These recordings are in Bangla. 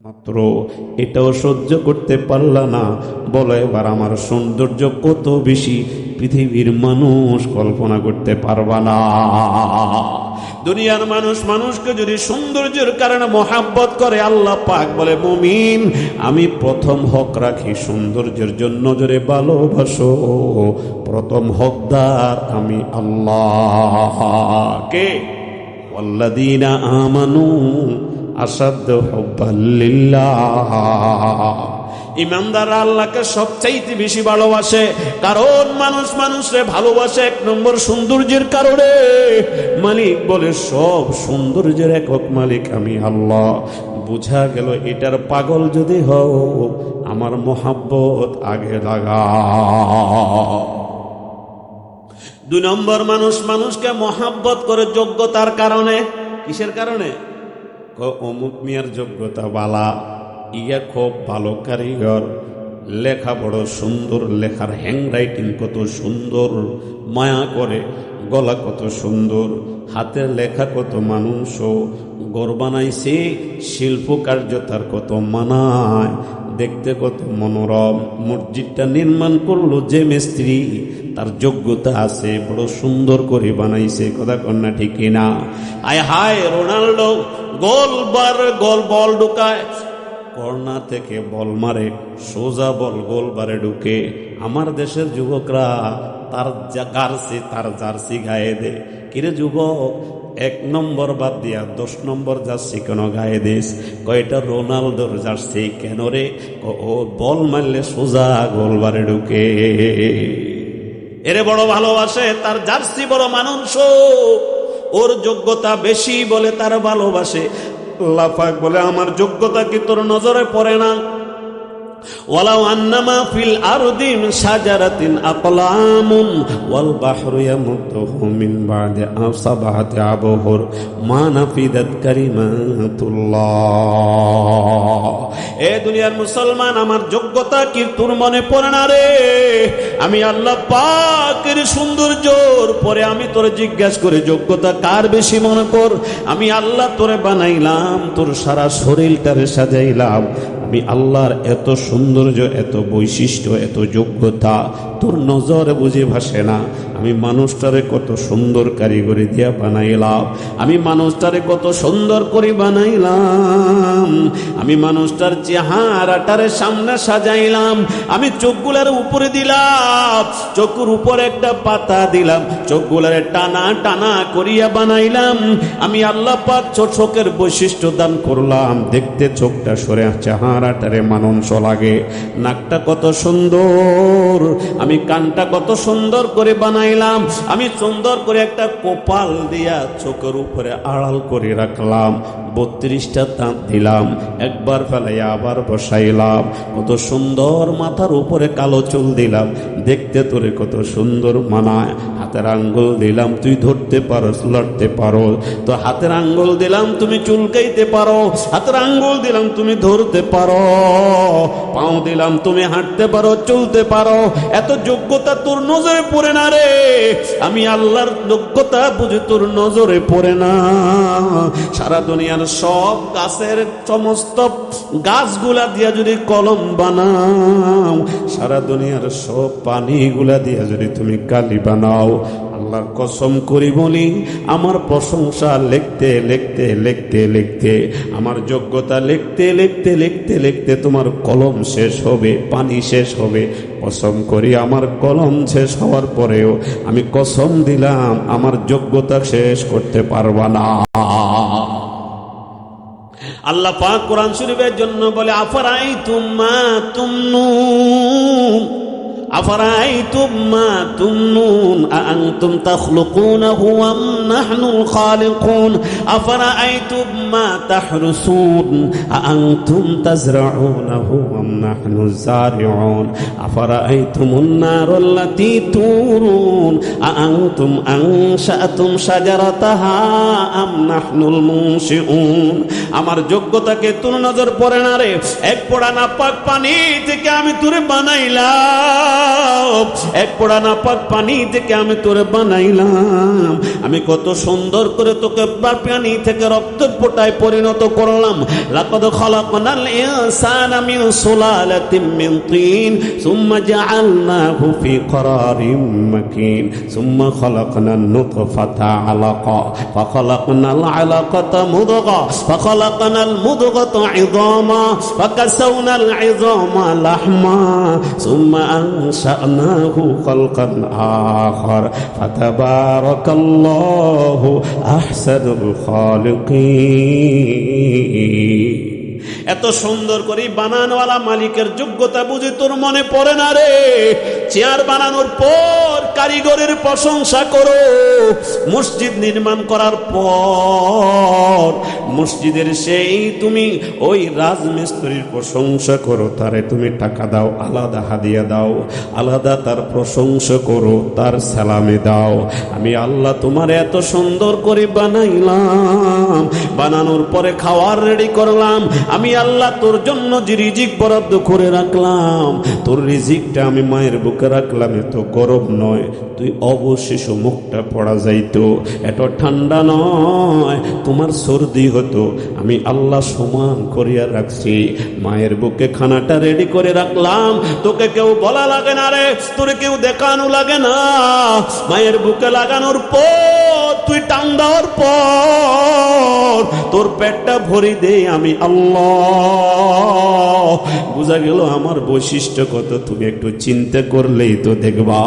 মাত্র এটাও সহ্য করতে পারলা না, বলো এবার আমার সৌন্দর্য কত বেশি পৃথিবীর মানুষ কল্পনা করতে পারবা না। দুনিয়ার মানুষ মানুষকে যদি সৌন্দর্যের কারণে মহাব্বত করে, আল্লাহ পাক বলে মুমিন আমি প্রথম হক রাখি সৌন্দর্যের জন্য, জোরে ভালোবাসো, প্রথম হকদার আমি আল্লাহ। কে? ওয়াল্লাযীনা আমানু আসাদ্দু হুব্বান লিল্লাহ। ইমানদাররা আল্লাহকে সবচাইতে বেশি ভালোবাসে, কারণ মানুষ মানুষরে ভালোবাসে এক নম্বর সৌন্দর্যের কারণে। মালিক বলে সব সৌন্দর্যের একক মালিক আমি আল্লাহ। বুঝা গেল এটার পাগল যদি হও, আমার মোহাব্বত আগে লাগা। দুই নম্বর মানুষ মানুষকে মোহাব্বত করে যোগ্যতার কারণে। কিসের কারণে? অমুক মিয়ার যোগ্যতা বালা, ইয়া খুব ভালো কারিগর, লেখা বড় সুন্দর, লেখার হ্যান্ডরাইটিং কত সুন্দর, মায়া করে, গলা কত সুন্দর, হাতের লেখা কত মানুষ, গর বানাইছে, শিল্প কার্য তার কত মানায়, দেখতে কত মনোরম। মসজিদটা নির্মাণ করলো যে মিস্ত্রি, তার যোগ্যতা আছে, বড় সুন্দর করে বানাইছে, কথা কন্যা ঠিক কিনা? আয় হায় রোনাল্ডো গোল বল ঢুকায়, কর্নার থেকে বল মারে, সোজা বল গোল বারে ঢুকে। আমার দেশের যুবকরা তার জার্সি গায়ে দে। কিরে যুবক, 1 নম্বর বাদ দিয়া 10 নম্বর জার্সি কেন গায়ে দিস? কয়টা রোনালদোর জার্সি কেন রে? ও বল মারলে সোজা গোল বারে ঢুকে। এরে বড় ভালোবাসে, তার জার্সি বড় মানুষ, ওর যোগ্যতা বেশি বলে তার ভালোবাসে। আল্লাহ পাক বলে আমার যোগ্যতা কি তোর নজরে পড়ে না? ওয়ালাউ আন্নামা ফিল আরদি মিন শাজারাতিন আকলামুন ওয়াল বাহরু ইয়ামুদ্দুহু মিন বা'দি সাব'াতি আবহুর মা নাফিদাত কালিমাতুল্লাহ। এ দুনিয়ার মুসলমান, আমার যোগ্যতা কি তোর মনে পড়ে না রে? আমি আল্লাহ পাকের সৌন্দর্যর পরে আমি তোরে জিজ্ঞাসা করে যোগ্যতা কার বেশি মনে কর। আমি আল্লাহ তোরে বানাইলাম, তোর সারা শরীরটারে সাজাইলাম, আমি আল্লাহর এত সৌন্দর্য, এত বৈশিষ্ট্য, এত যোগ্যতা তোর নজরে বুঝে ভাসে না। আমি মানুষটারে কত সুন্দর কারিগরি দিয়া বানাইলাম, আমি মানুষটারে কত সুন্দর করে বানাইলাম, আমি মানুষটার চেহারাটারে সামনে সাজাইলাম, আমি চোখগুলার উপরে দিলাম, চোখের উপরে একটা পাতা দিলাম, চোখগুলারে টানা টানা করিয়া বানাইলাম। আমি আল্লাহ পাক চোখের বৈশিষ্ট্য দান করলাম, দেখতে চোখটা সরে চেহারাটারে মানুষ লাগে, নাকটা কত সুন্দর, আমি কানটা কত সুন্দর করে বানাইলাম, আমি সুন্দর করে একটা কপাল দিয়া চোখের উপরে আড়াল করে রাখলাম, 32টা দাঁত দিলাম, একবার ফেলাইয়া আবার বসাইলাম, কত সুন্দর মাথার উপরে কালো চুল দিলাম, দেখতে তোরে কত সুন্দর মানায়। হাতের আঙ্গুল দিলাম, তুই ধরতে পারো, লড়তে পারো, তো হাতের আঙ্গুল দিলাম তুমি চুলকাইতে পারো, হাতের আঙ্গুল দিলাম তুমি ধরতে পারো, পাও দিলাম তুমি হাঁটতে পারো, চলতে পারো। এত যোগ্যতা তোর নজরে পড়ে না রে? আমি আল্লাহর যোগ্যতা বুঝে তোর নজরে পড়ে না? সারা দুনিয়ার সব গাছের সমস্ত গাছগুলা দিয়া যদি কলম বানাও, সারা দুনিয়ার সব পানিগুলা দিয়া যদি তুমি কালি বানাও, আল্লাহর কসম করি বলি, আমার প্রশংসা লিখতে লিখতে লিখতে লিখতে, আমার যোগ্যতা লিখতে লিখতে লিখতে লিখতে তোমার কলম শেষ হবে, পানি শেষ হবে। কসম করি আমার কলম শেষ হওয়ার পরেও আমি কসম দিলাম আমার যোগ্যতা শেষ করতে পারবা না। আল্লাহ পাক কোরআন শরীফের জন্য বলে আফরাইতুম মা তুমনুন, আফরাইতুম মা তুমনুন আআনতুম তাখলুকুনাহু আম নাহনুল খালিকুন, আফরাইতুম মা তাহরুসুন আআনতুম তাজরাউনাহু আম নাহনুজ জারিউন, আফরাইতুমুন নারাল্লাতী তুরুন আআনতুম আনশাআতুম শাজারাতাহা আম নাহনুল মুনশিউন। আমার যোগ্যতাকে তোর নজর পড়ে না রে? এক পড়া নাপাক পানি থেকে আমি তোরে বানাইলাম, এক পোড়া নাপাক পানি থেকে আমি তোরে বানাইলাম, আমি কত সুন্দর করে তোকে পানি থেকে রক্তের ফোঁটায় পরিণত করলাম। লাকাদ খালাকনাল ইনসানা মিন সুলালাতিন মিন তিন সুম্মা জাআলনাহু ফি ক্বারারিম মাকিন সুম্মা খালাকনান নুতফাতা আলাকা ফাখালাকনাল আলাকাতা মুদগা ফাখালাকনাল মুদগাতা ইযামা ফাকাসাওনাল ইযামা লাহমা সুম্মা আনশানাহু খালকান আখার ফাতাবারাকাল্লাহু আহসানুল খালিকিন। এত সুন্দর করে বানানোওয়ালা মালিকের যোগ্যতা বুঝি তোর মনে পড়ে না রে? চেয়ার বানানোর পর কারিগরের প্রশংসা করো, মসজিদ নির্মাণ করার পর মসজিদের সেই তুমি ওই রাজমিস্ত্রির প্রশংসা করো, তারে তুমি টাকা দাও, আলাদা হাদিয়া দাও, আলাদা তার প্রশংসা করো, তার সালামে দাও। আমি আল্লাহ তোমার এত সুন্দর করে বানাইলাম, বানানোর পরে খাওয়ার রেডি করলাম, আমি আল্লাহ তোর জন্য যে রিজিক বরাদ্দ করে রাখলাম, তোর রিজিকটা আমি মায়ের বুকে রাখলাম। এত গরম নয় তুই অবশেষ মুখটা পড়া যাইতো, এত ঠান্ডা নয় তোমার সর্দি হতো, আমি আল্লাহ সমান করিয়া রাখছি। মায়ের বুকে খানাটা রেডি করে রাখলাম, তোকে কেউ বলা লাগে না রে, তোরে কেউ দেখানো লাগে না। মায়ের বুকে লাগানোর পর তুই টান দেওয়ার পর তোর পেটটা ভরি দে আমি আল্লাহ। বুঝা গেল আমার বৈশিষ্ট্য কত, তুমি একটু চিন্তা করলেই তো দেখবা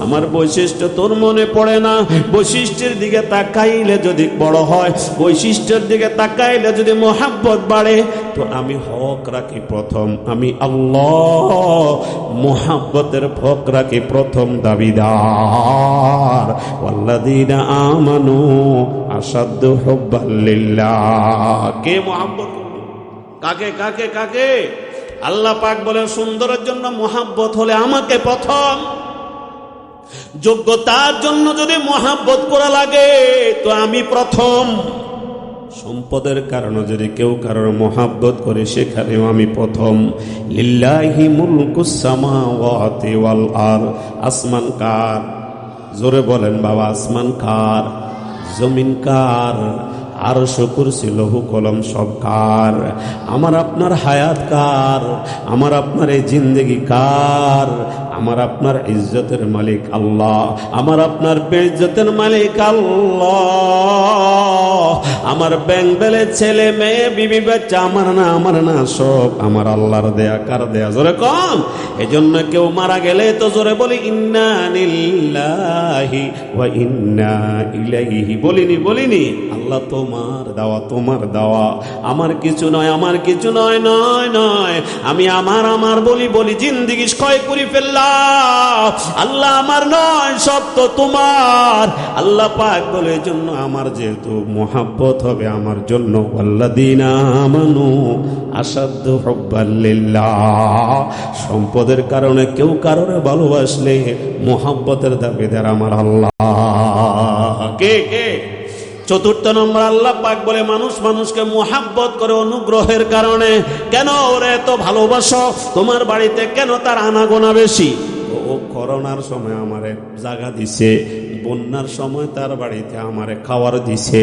আমার বৈশিষ্ট্য তোর মনে পড়ে না। বৈশিষ্ট্যের দিকে তাকাইলে যদি বড় হয়, বৈশিষ্ট্যের দিকে তাকাইলে যদি মোহাব্বত বাড়ে, তো আমি হক রাখি প্রথম, আমি আল্লাহ মোহাব্বতের হক রাখি প্রথম দাবিদার। ওয়াল্লাযীনা আমানু আশাদ্দু হুব্বান লিল্লাহ। কে মোহাব্বত করবে? কাকে কাকে কাকে? আল্লাহ পাক বলে সুন্দরের জন্য মোহাব্বত হলে আমাকে প্রথম, যোগ্যতার জন্য যদি মোহাব্বত করা লাগে তো আমি প্রথম, সম্পদের কারণে যদি কেউ কারোর মোহাব্বত করে সেখানেও আমি প্রথম। লিল্লাহি মুলকুস সামাওয়াতি ওয়াল আরদ। আসমান কার? জোরে বলেন বাবা, আসমান কার? জমিন কার? আরশ কুরসি লৌহ কলম সব কার? আমার আপনার হায়াত কার? আমার আপনার এই জিন্দেগি কার? আমার আপনার ইজ্জতের মালিক আল্লাহ, আমার আপনার বেইজ্জতের মালিক আল্লাহ। আমার ব্যাংক ব্যালেন্স, ছেলে মেয়ে, বিবি বাচ্চা আমার না, আমার না, সব আমার আল্লাহর দেয়া। কার দেয়া? জোরে কম। এজন্য কেউ মারা গেলে তো জোরে বলি ইন্না লিল্লাহি ওয়া ইন্না ইলাইহি। বলিনি? আল্লাহ তোমার দেওয়া, তোমার দেওয়া, আমার কিছু নয়, আমার কিছু নয়, নয় নয়, আমি আমার বলি জিন্দেগি ক্ষয় করে ফেললাম। আল্লাহ আমার নয়, সব তো তোমার। আল্লাহ পাক বলে জন্য আমার যেহেতু মোহাব্বত হবে আমার জন্য, ওয়াল্লাযীনা আমানু আশাদ্দু হুব্বান লিল্লাহ। সম্পদের কারণে কেউ কারোরে ভালোবাসলে মোহাব্বতের দাবিদার আমার আল্লাহ। কে কে? চতুর্থ নম্বর আল্লাহ পাক বলে মানুষ মানুষকে মোহাব্বত করে অনুগ্রহের কারণে। কেন ওরে এত ভালোবাসো? তোমার বাড়িতে কেন তার আনাগোনা বেশি? ও করোনার সময় আমারে জায়গা দিছে, বন্যার সময় তার বাড়িতে আমারে খাওয়ার দিছে,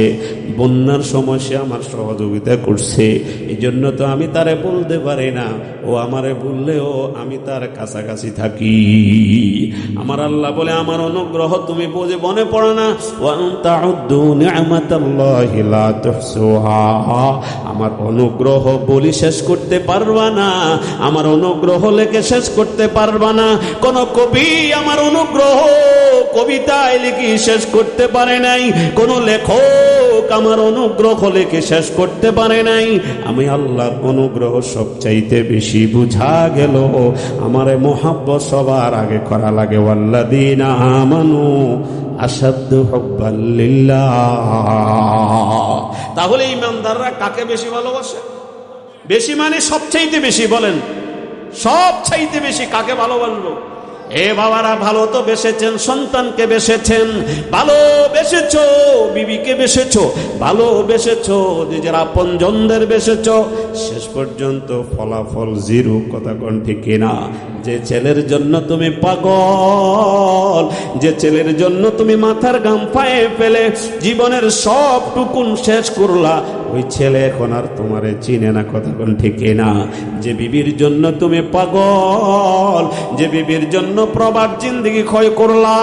বন্যার সময় সে আমার সহযোগিতা করছে। এই জন্য তো আমি তারে বলতে পারি না, ও আমারে বললেও আমি তার কাছাকাছি থাকি। আমার আল্লাহ বলে আমার অনুগ্রহ তুমি বুঝে মনে পড়ে না। ওয়া তাউদ্দু নি'মাতাল্লাহি লা তুহসুহা। আমার অনুগ্রহ বলি শেষ করতে পারবা না, আমার অনুগ্রহ লেখে শেষ করতে পারবা না। কোন কবি আমার অনুগ্রহ কবিতায় লিখে শেষ করতে পারে নাই, কোন লেখক আমার অনুগ্রহ লিখে শেষ করতে পারে নাই। আমি আল্লাহর অনুগ্রহ সবচাইতে বেশি বুঝা গেল। আমারে মোহাব্বত সবার আগে করা লাগে। ওয়াল্লাযীনা আমানু আশাদ্দু হুব্বান লিল্লাহ। তাহলে ইমানদাররা কাকে বেশি ভালোবাসে? বেশি মানে সবচাইতে বেশি। বলেন সবচাইতে বেশি কাকে ভালোবাসলো? এ বাবারা, ভালো তো বেসেছেন, সন্তানকে বেসেছেন, ভালো বেসেছো, বিবিকে বেসেছো, ভালো বেসেছো, নিজের আপনজনদের বেসেছো, শেষ পর্যন্ত ফলাফল জিরো। কথা কোন ঠিক কিনা? যে ছেলের জন্য তুমি পাগল, যে ছেলের জন্য তুমি মাথার গাম পায়ে ফেলে জীবনের সবটুকুন শেষ করলা, ওই ছেলে এখন আর তোমারে চিনে না। কথা কোন ঠিক কিনা? যে বিবির জন্য তুমি পাগল, যে বিবির জন্য প্রবাদ জিন্দেগি ক্ষয় করলা,